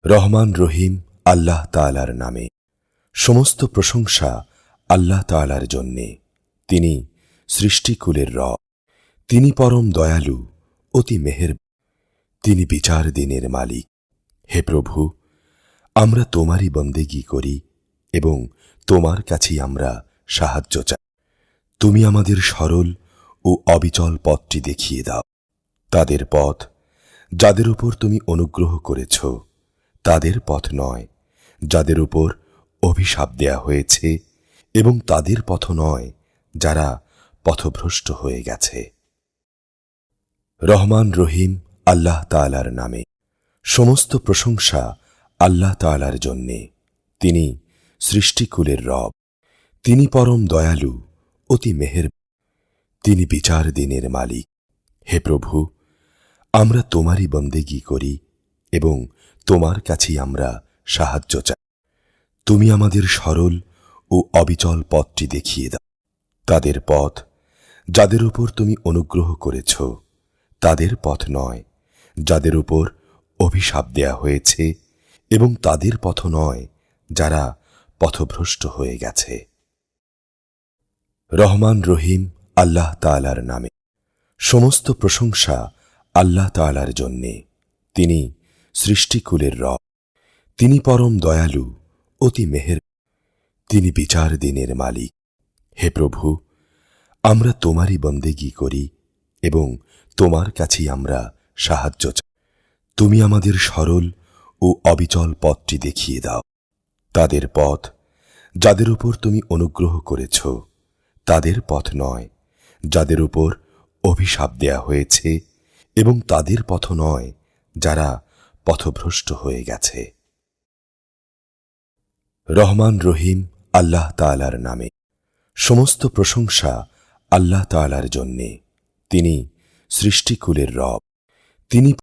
রহমান রহিম আল্লাহ তাআলার নামে। সমস্ত প্রশংসা আল্লাহ তাআলার জন্যে। তিনি সৃষ্টিকুলের রব। তিনি পরম দয়ালু, অতি মেহেরবান। তিনি বিচার দিনের মালিক। হে প্রভু, আমরা তোমারই বন্দেগী করি এবং তোমার কাছেই আমরা সাহায্য চাই। তুমি আমাদের সরল ও অবিচল পথটি দেখিয়ে দাও। তাদের পথ যাদের উপর তুমি অনুগ্রহ করেছ, তাদের পথ নয় যাদের উপর অভিশাপ দেয়া হয়েছে, এবং তাদের পথ নয় যারা পথভ্রষ্ট হয়ে গেছে। রহমান রহিম আল্লাহ তাআলার নামে। সমস্ত প্রশংসা আল্লাহ তাআলার জন্যে। তিনি সৃষ্টিকুলের রব। তিনি পরম দয়ালু, অতি মেহেরবান। তিনি বিচার দিনের মালিক। হে প্রভু, আমরা তোমারই বন্দেগী করি এবং তোমার কাছেই আমরা সাহায্য চাই। তুমি আমাদের সরল ও অবিচল পথটি দেখিয়ে দাও। তাদের পথ যাদের উপর তুমি অনুগ্রহ করেছ, তাদের পথ নয় যাদের উপর অভিশাপ দেয়া হয়েছে, এবং তাদের পথ নয় যারা পথভ্রষ্ট হয়ে গেছে। রহমান রহিম আল্লাহ তাআলার নামে। সমস্ত প্রশংসা আল্লাহ তাআলার জন্যে। তিনি সৃষ্টিকুলের রব। তিনি পরম দয়ালু, অতি মেহেরবান। তিনি বিচার দিনের মালিক। হে প্রভু, আমরা তোমারই বন্দেগী করি এবং তোমার কাছেই আমরা সাহায্য চাই। তুমি আমাদের সরল ও অবিচল পথটি দেখিয়ে দাও। তাদের পথ যাদের উপর তুমি অনুগ্রহ করেছ, তাদের পথ নয় যাদের উপর অভিশাপ দেয়া হয়েছে, এবং তাদের পথ নয় যারা পথভ্রষ্ট হয়ে গেছে। রহমান রহিম আল্লাহ তাআলার নামে। সমস্ত প্রশংসা আল্লাহ তাআলার জন্যে। তিনি সৃষ্টিকুলের রব। তিনি